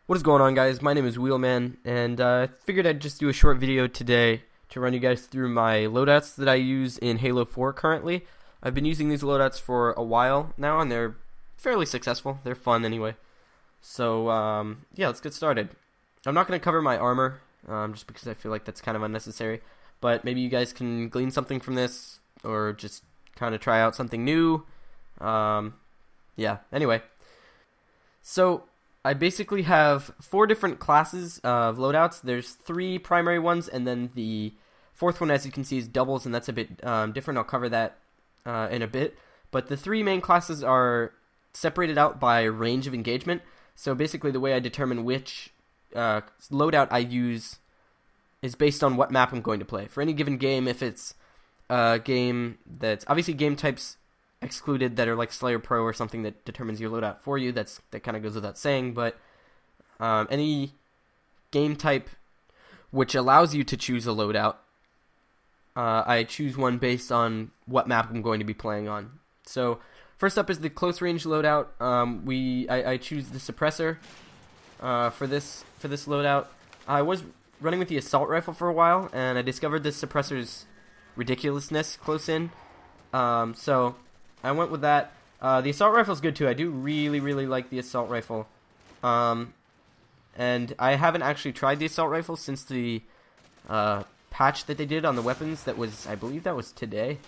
What is going on, guys? My name is Wheelman, and I figured I'd just do a short video today to run you guys through my loadouts that I use in Halo 4 currently. I've been using these loadouts for a while now, and they're fairly successful. They're fun anyway. So, yeah, let's get started. I'm not going to cover my armor, just because I feel like that's kind of unnecessary, but maybe you guys can glean something from this, or just kind of try out something new. Yeah, anyway. So, I basically have 4 different classes of loadouts. There's 3 primary ones, and then the 4th one, as you can see, is doubles, and that's a bit different. I'll cover that in a bit. But the 3 main classes are separated out by range of engagement. So basically the way I determine which loadout I use is based on what map I'm going to play. For any given game, if it's a game that's obviously game types excluded that are like Slayer Pro or something that determines your loadout for you, that kind of goes without saying, but any game type which allows you to choose a loadout, I choose one based on what map I'm going to be playing on. So first up is the close range loadout. I choose the suppressor for this loadout. I was running with the assault rifle for a while, and I discovered this suppressor's ridiculousness close in. So I went with that. The assault rifle is good too. I do really like the assault rifle. And I haven't actually tried the assault rifle since the patch that they did on the weapons. That was, I believe that was today.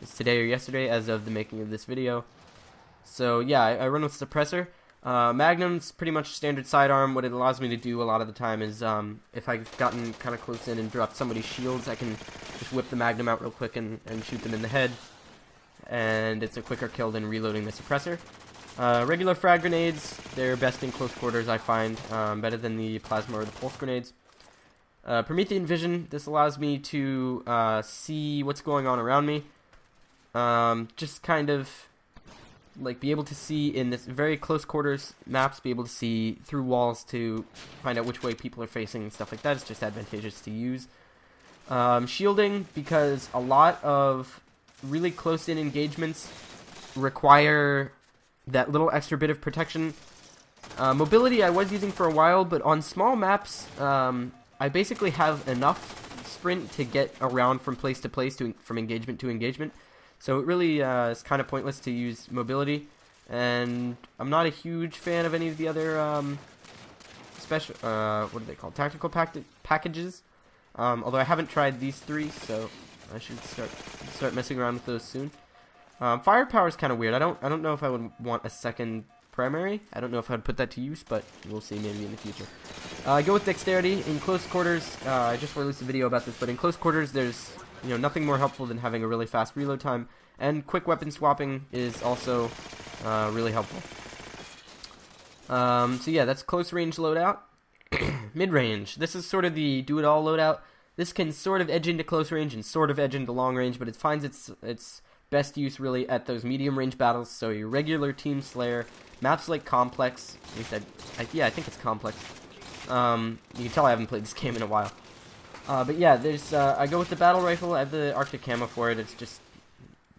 It's today or yesterday as of the making of this video. So yeah, I run with suppressor. Magnum's pretty much standard sidearm. What it allows me to do a lot of the time is if I've gotten kind of close in and dropped somebody's shields, I can just whip the Magnum out real quick and shoot them in the head. And it's a quicker kill than reloading the suppressor. Regular frag grenades, they're best in close quarters, I find, better than the plasma or the pulse grenades. Promethean vision, this allows me to see what's going on around me. Just kind of like be able to see in this very close quarters maps, be able to see through walls to find out which way people are facing and stuff like that. It's just advantageous to use. Shielding, because a lot of really close-in engagements require that little extra bit of protection. Mobility I was using for a while, but on small maps, I basically have enough sprint to get around from place to place, from engagement to engagement. So it really is kind of pointless to use mobility. And I'm not a huge fan of any of the other special, what are they called? Tactical packages. Although I haven't tried these 3, so I should start messing around with those soon. Firepower is kind of weird. I don't know if I would want a second primary. I don't know if I'd put that to use, but we'll see maybe in the future. I go with dexterity in close quarters. I just released a video about this, but in close quarters, there's nothing more helpful than having a really fast reload time, and quick weapon swapping is also really helpful. So yeah, that's close range loadout. Mid range. This is sort of the do it all loadout. This can sort of edge into close range and sort of edge into long range, but it finds its best use really at those medium range battles. So your regular Team Slayer, maps like Complex. At least I think it's Complex. You can tell I haven't played this game in a while. But yeah, there's I go with the battle rifle. I have the Arctic camo for it. It's just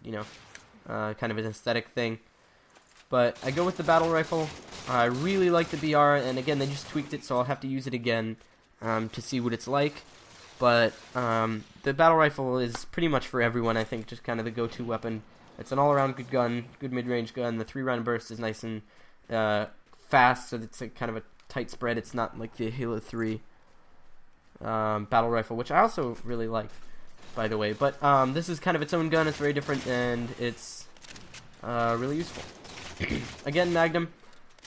kind of an aesthetic thing. But I go with the battle rifle. I really like the BR, and again they just tweaked it, so I'll have to use it again to see what it's like. But the battle rifle is pretty much for everyone, I think, just kind of the go-to weapon. It's an all-around good gun, good mid-range gun. The 3-round burst is nice and fast, so it's kind of a tight spread. It's not like the Halo 3 battle rifle, which I also really like, by the way. But this is kind of its own gun. It's very different, and it's really useful. Again, Magnum,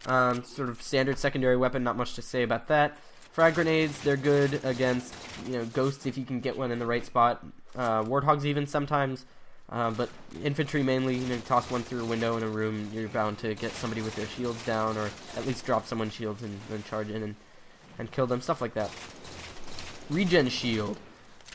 sort of standard secondary weapon. Not much to say about that. Frag grenades, they're good against, ghosts if you can get one in the right spot. Warthogs even sometimes. But infantry mainly, toss one through a window in a room, you're bound to get somebody with their shields down, or at least drop someone's shields and then charge in and kill them, stuff like that. Regen shield.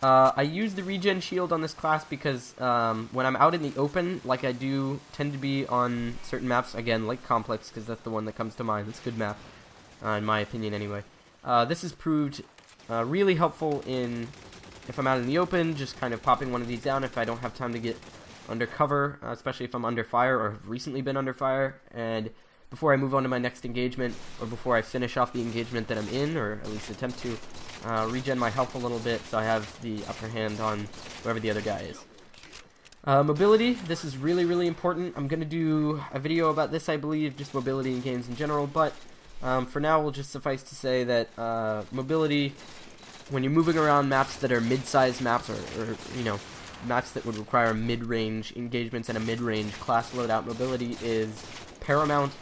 I use the regen shield on this class because when I'm out in the open, like I do tend to be on certain maps, again, like Complex, because that's the one that comes to mind. It's a good map, in my opinion anyway. This has proved really helpful if I'm out in the open, just kind of popping one of these down if I don't have time to get under cover, especially if I'm under fire or have recently been under fire, and before I move on to my next engagement, or before I finish off the engagement that I'm in, or at least attempt to, regen my health a little bit so I have the upper hand on whoever the other guy is. Mobility, this is really, really important. I'm going to do a video about this, I believe, just mobility in games in general, but for now we'll just suffice to say that mobility, when you're moving around maps that are mid-sized maps, or you know, maps that would require mid-range engagements and a mid-range class loadout, mobility is paramount.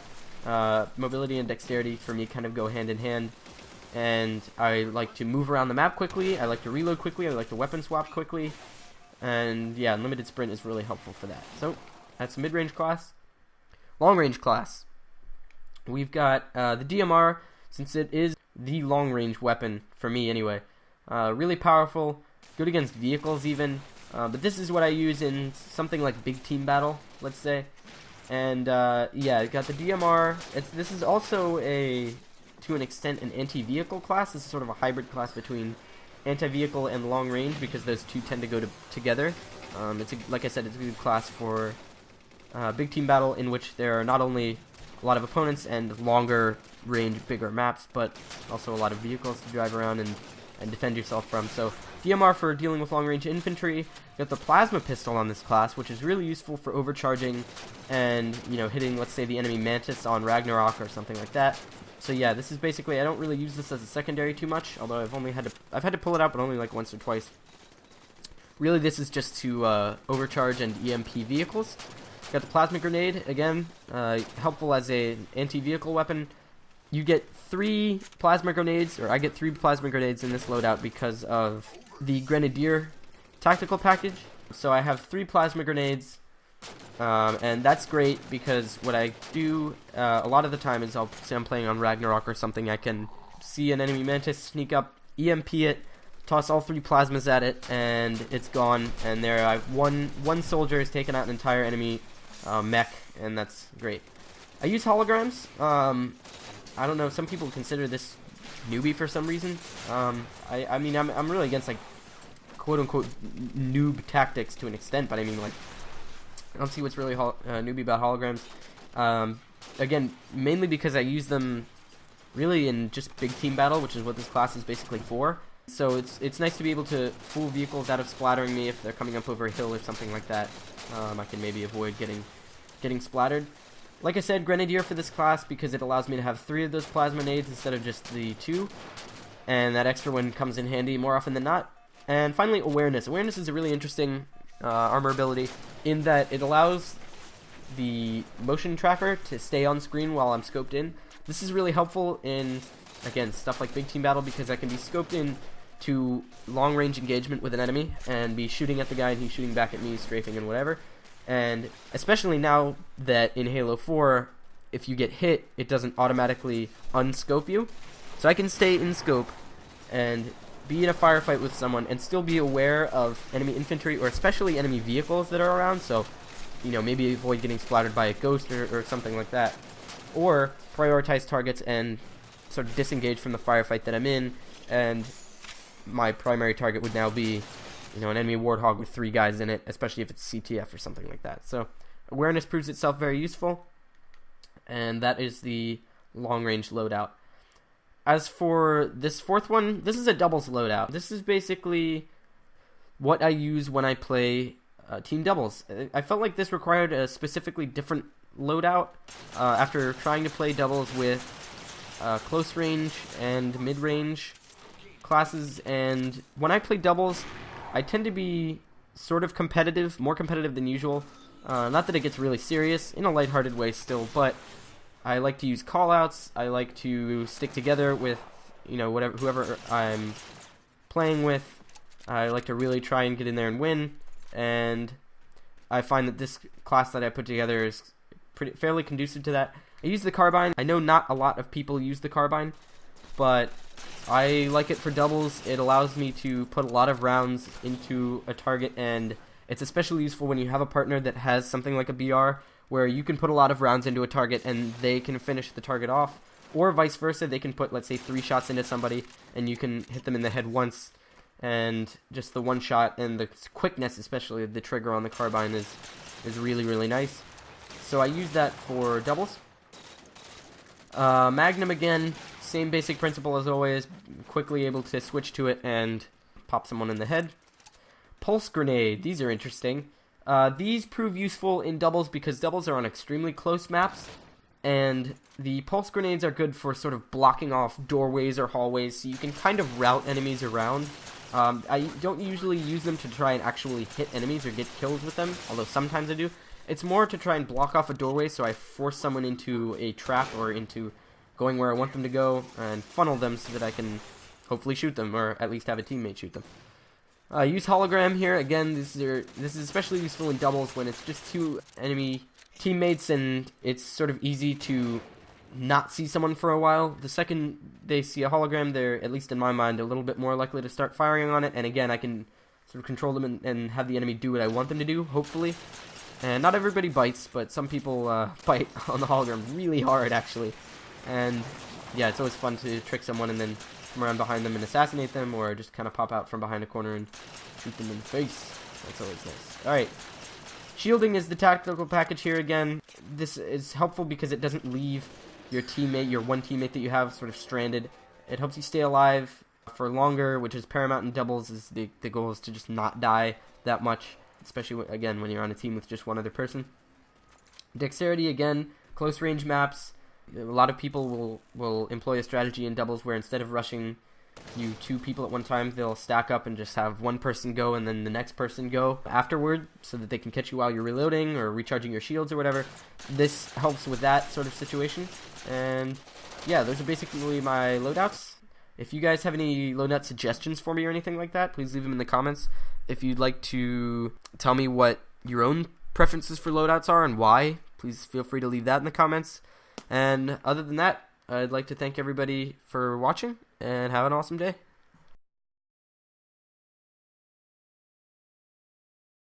Mobility and dexterity for me kind of go hand in hand, and I like to move around the map quickly, I like to reload quickly, I like to weapon swap quickly, and yeah, limited sprint is really helpful for that. So that's mid-range class. Long-range class, we've got the DMR, since it is the long-range weapon for me anyway. Really powerful, good against vehicles even, but this is what I use in something like big team battle, let's say. And yeah, I got the DMR. This is also to an extent, an anti-vehicle class. This is sort of a hybrid class between anti-vehicle and long range, because those two tend to go together. Like I said, it's a good class for big team battle, in which there are not only a lot of opponents and longer range, bigger maps, but also a lot of vehicles to drive around and defend yourself from. So DMR for dealing with long range infantry. Got the plasma pistol on this class, which is really useful for overcharging and, you know, hitting, let's say, the enemy Mantis on Ragnarok or something like that. So yeah, this is basically, I don't really use this as a secondary too much, although I've had to pull it out, but only like once or twice. Really, this is just to overcharge and EMP vehicles. Got the plasma grenade, again, helpful as an anti-vehicle weapon. You get 3 plasma grenades, or I get 3 plasma grenades in this loadout because of the Grenadier tactical package. So I have 3 plasma grenades, and that's great because what I do a lot of the time is, I'll say I'm playing on Ragnarok or something, I can see an enemy Mantis, sneak up, EMP it, toss all 3 plasmas at it, and it's gone, and there one soldier has taken out an entire enemy mech, and that's great. I use holograms. I don't know, some people consider this newbie for some reason. I mean, I'm really against, like, quote-unquote noob tactics to an extent, but I mean, like, I don't see what's really newbie about holograms. Again, mainly because I use them really in just big team battle, which is what this class is basically for. So it's nice to be able to fool vehicles out of splattering me if they're coming up over a hill or something like that. I can maybe avoid getting splattered. Like I said, Grenadier for this class because it allows me to have 3 of those plasma nades instead of just the 2, and that extra one comes in handy more often than not. And finally, Awareness. Awareness is a really interesting armor ability in that it allows the motion tracker to stay on screen while I'm scoped in. This is really helpful in, again, stuff like big team battle, because I can be scoped in to long range engagement with an enemy and be shooting at the guy and he's shooting back at me, strafing and whatever. And especially now that in Halo 4, if you get hit, it doesn't automatically unscope you. So I can stay in scope and be in a firefight with someone and still be aware of enemy infantry, or especially enemy vehicles that are around, so, you know, maybe avoid getting splattered by a ghost or something like that. Or prioritize targets and sort of disengage from the firefight that I'm in, and my primary target would now be, you know, an enemy Warthog with 3 guys in it, especially if it's CTF or something like that. So Awareness proves itself very useful, and that is the long-range loadout. As for this 4th one, this is a doubles loadout. This is basically what I use when I play team doubles. I felt like this required a specifically different loadout after trying to play doubles with close range and mid-range classes, and when I play doubles, I tend to be sort of competitive, more competitive than usual. Not that it gets really serious, in a lighthearted way still, but I like to use callouts. I like to stick together with, you know, whoever I'm playing with. I like to really try and get in there and win, and I find that this class that I put together is fairly conducive to that. I use the carbine. I know not a lot of people use the carbine, but I like it for doubles. It allows me to put a lot of rounds into a target, and it's especially useful when you have a partner that has something like a BR, where you can put a lot of rounds into a target and they can finish the target off, or vice versa. They can put, let's say, 3 shots into somebody and you can hit them in the head once, and just the one shot and the quickness, especially of the trigger on the carbine, is really, really nice. So I use that for doubles. Magnum again, same basic principle as always, quickly able to switch to it and pop someone in the head. Pulse grenade, these are interesting. These prove useful in doubles because doubles are on extremely close maps, and the pulse grenades are good for sort of blocking off doorways or hallways, so you can kind of route enemies around. I don't usually use them to try and actually hit enemies or get kills with them, although sometimes I do. It's more to try and block off a doorway, so I force someone into a trap or into going where I want them to go and funnel them so that I can hopefully shoot them, or at least have a teammate shoot them. Use hologram here. Again, this is especially useful in doubles when it's just two enemy teammates and it's sort of easy to not see someone for a while. The second they see a hologram, they're, at least in my mind, a little bit more likely to start firing on it, and again, I can sort of control them and have the enemy do what I want them to do, hopefully. And not everybody bites, but some people bite on the hologram really hard, actually. And yeah, it's always fun to trick someone and then come around behind them and assassinate them, or just kind of pop out from behind a corner and shoot them in the face. That's always nice. Alright. Shielding is the tactical package here again. This is helpful because it doesn't leave your teammate, your one teammate that you have, sort of stranded. It helps you stay alive for longer, which is paramount in doubles. Is the goal is to just not die that much, especially again when you're on a team with just one other person. Dexterity, again, close range maps. A lot of people will employ a strategy in doubles where instead of rushing you two people at one time, they'll stack up and just have one person go and then the next person go afterward so that they can catch you while you're reloading or recharging your shields or whatever. This helps with that sort of situation. And yeah, those are basically my loadouts. If you guys have any loadout suggestions for me or anything like that, please leave them in the comments. If you'd like to tell me what your own preferences for loadouts are and why, please feel free to leave that in the comments. And other than that, I'd like to thank everybody for watching, and have an awesome day.